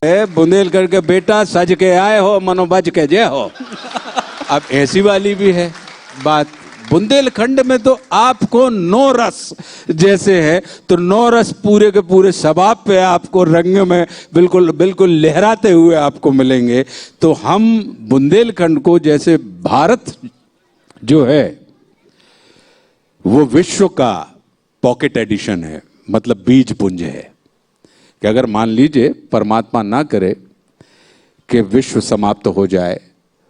बुंदेलखंड के बेटा सज के आए हो मनो बज के जय हो। अब ऐसी वाली भी है बात। बुंदेलखंड में तो आपको नौ रस जैसे है, तो नौ रस पूरे के पूरे शबाब पे आपको रंग में बिल्कुल बिल्कुल लहराते हुए आपको मिलेंगे। तो हम बुंदेलखंड को जैसे भारत जो है वो विश्व का पॉकेट एडिशन है, मतलब बीज पुंज है कि अगर मान लीजिए परमात्मा ना करे कि विश्व समाप्त हो जाए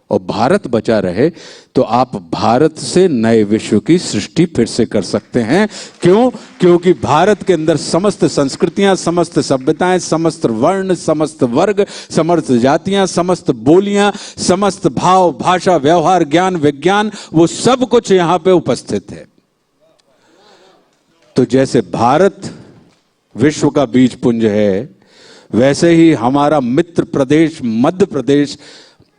और भारत बचा रहे, तो आप भारत से नए विश्व की सृष्टि फिर से कर सकते हैं। क्यों? क्योंकि भारत के अंदर समस्त संस्कृतियां, समस्त सभ्यताएं, समस्त वर्ण, समस्त वर्ग, समस्त जातियां, समस्त बोलियां, समस्त भाव, भाषा, व्यवहार, ज्ञान, विज्ञान, वो सब कुछ यहां पे उपस्थित है। तो जैसे भारत विश्व का बीज पुंज है, वैसे ही हमारा मित्र प्रदेश मध्य प्रदेश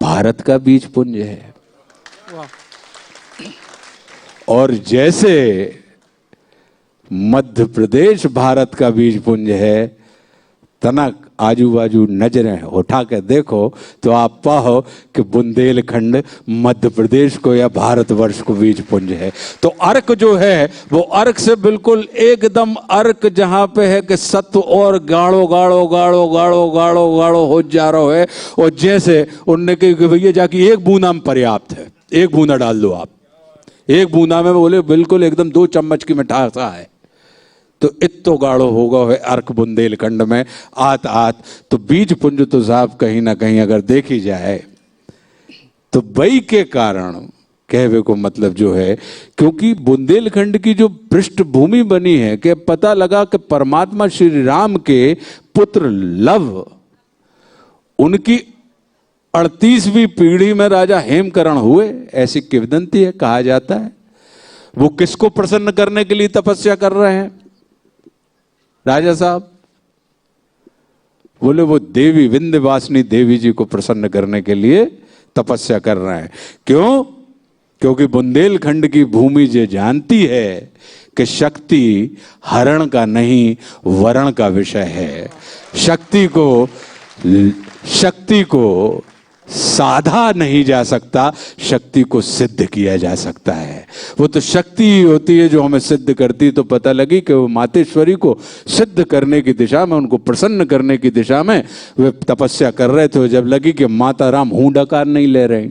भारत का बीज पुंज है। और जैसे मध्य प्रदेश भारत का बीज पुंज है, तनक आजू बाजू नजरें उठा के देखो तो आप पाओ कि बुंदेलखंड मध्य प्रदेश को या भारतवर्ष को बीज पुंज है। तो अर्क जो है वो अर्क से बिल्कुल एकदम अर्क जहां पे है कि सत्व और गाढ़ो गाढ़ो गाढ़ो गाढ़ो गाढ़ो गाढ़ो हो जा रहा है। और जैसे उनने कही कि भैया जाके एक बूंदा में पर्याप्त है, एक बूंदा डाल दो आप, एक बूंदा में बोले बिल्कुल एकदम 2 चम्मच की मिठासा है। तो इत्तो गाढ़ो होगा है अर्क बुंदेलखंड में आत आत। तो बीज पुंज तो साहब कहीं ना कहीं अगर देखी जाए तो बई के कारण कहवे को मतलब जो है, क्योंकि बुंदेलखंड की जो पृष्ठभूमि बनी है कि पता लगा कि परमात्मा श्री राम के पुत्र लव, उनकी 38वीं पीढ़ी में राजा हेमकरण हुए, ऐसी किंवदंती है, कहा जाता है। वो किसको प्रसन्न करने के लिए तपस्या कर रहे हैं राजा साहब? बोले वो देवी विंध्यवासिनी देवी जी को प्रसन्न करने के लिए तपस्या कर रहे हैं। क्यों? क्योंकि बुंदेलखंड की भूमि जो जानती है कि शक्ति हरण का नहीं वरण का विषय है। शक्ति को साधा नहीं जा सकता, शक्ति को सिद्ध किया जा सकता है। वो तो शक्ति ही होती है जो हमें सिद्ध करती। तो पता लगी कि वो मातेश्वरी को सिद्ध करने की दिशा में, उनको प्रसन्न करने की दिशा में वे तपस्या कर रहे थे। जब लगी कि माता राम हूं डकार नहीं ले रहे,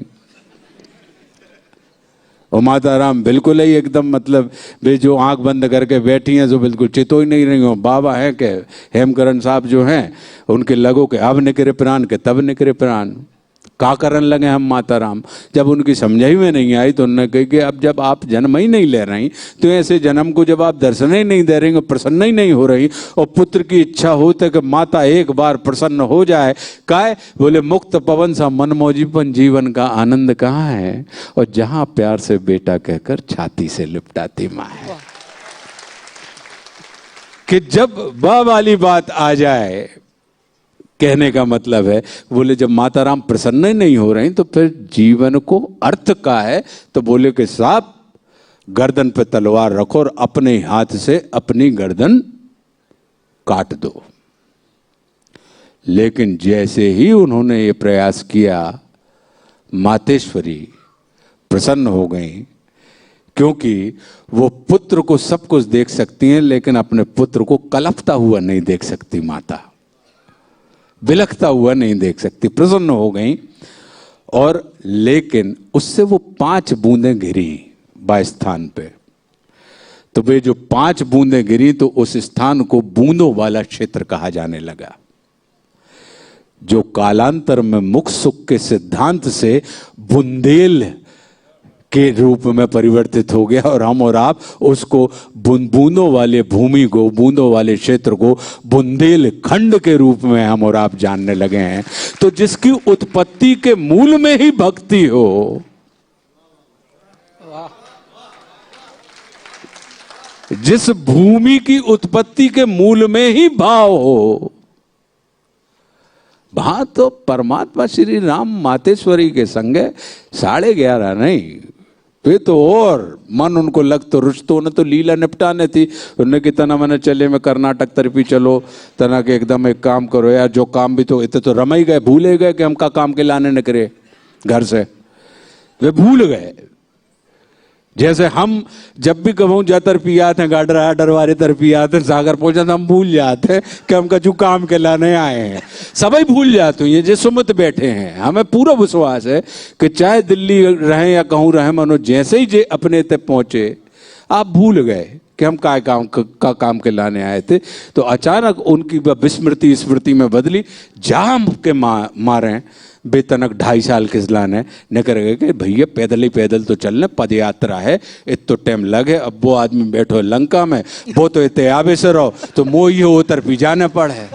और माता राम बिल्कुल ही एकदम मतलब वे जो आंख बंद करके बैठी हैं, जो बिल्कुल चितो ही नहीं रही हो। बाबा हैं कि हेमकरण साहब जो हैं, उनके लगो के अब निकरे प्राण के तब निकरे प्राण। का करन लगे हम माता राम? जब उनकी समझाई में नहीं आई तो उन्होंने कही कि अब जब आप जन्म ही नहीं ले रही, तो ऐसे जन्म को जब आप दर्शन ही नहीं दे रही, प्रसन्न ही नहीं हो रही, और पुत्र की इच्छा होती है कि माता एक बार प्रसन्न हो जाए, काय बोले मुक्त पवन सा मनमौजीपन जीवन का आनंद कहाँ है? और जहां प्यार से बेटा कहकर छाती से लिपटाती माँ है। कि जब वह वाली बात आ जाए, कहने का मतलब है, बोले जब माता राम प्रसन्न ही नहीं हो रही तो फिर जीवन को अर्थ का है। तो बोले कि साहब गर्दन पे तलवार रखो और अपने हाथ से अपनी गर्दन काट दो। लेकिन जैसे ही उन्होंने ये प्रयास किया, मातेश्वरी प्रसन्न हो गई, क्योंकि वो पुत्र को सब कुछ देख सकती हैं लेकिन अपने पुत्र को कलपता हुआ नहीं देख सकती। माता बिलखता हुआ नहीं देख सकती, प्रसन्न हो गई। और लेकिन उससे वो 5 बूंदें गिरी बास्थान पे। तो वे जो 5 बूंदें गिरी तो उस स्थान को बूंदों वाला क्षेत्र कहा जाने लगा, जो कालांतर में मुख सुख के सिद्धांत से बुंदेल के रूप में परिवर्तित हो गया। और हम और आप उसको बूंदों वाले भूमि को, बूंदों वाले क्षेत्र को बुंदेलखंड के रूप में हम और आप जानने लगे हैं। तो जिसकी उत्पत्ति के मूल में ही भक्ति हो, जिस भूमि की उत्पत्ति के मूल में ही भाव हो, वहां तो परमात्मा श्री राम मातेश्वरी के संगे 11:30 नहीं वे तो और मन उनको लग तो रुचतो न तो लीला निपटाने थी उन्होंने कि तना मैंने चले में कर्नाटक तरफी चलो तना के एकदम एक काम करो यार जो काम भी तो इतने तो रमाई गए भूले गए कि हम का काम के लाने न करे घर से वे भूल गए। जैसे हम जब भी कहूँ जा तरफी आते हैं गाडर आडर वाले तरफी आते हैं सागर पहुंचा तो हम भूल जाते हैं कि हम कचू काम के लाने आए हैं। सभी भूल जाते हैं ये जो सुमत बैठे हैं हमें पूरा विश्वास है कि चाहे दिल्ली रहें या कहूँ रहें मनो जैसे ही जे अपने तक पहुंचे आप भूल गए कि हम काम के लाने आए थे। तो अचानक उनकी विस्मृति स्मृति में बदली जाम के मारे बेतनक 2.5 साल किस लाने न करेगा कि भैया पैदल ही पैदल तो चलने पद यात्रा है इतो टाइम लगे अब वो आदमी बैठो लंका में वो तो इतने आवे से रहो तो मोही हो तरफी जाने पड़े।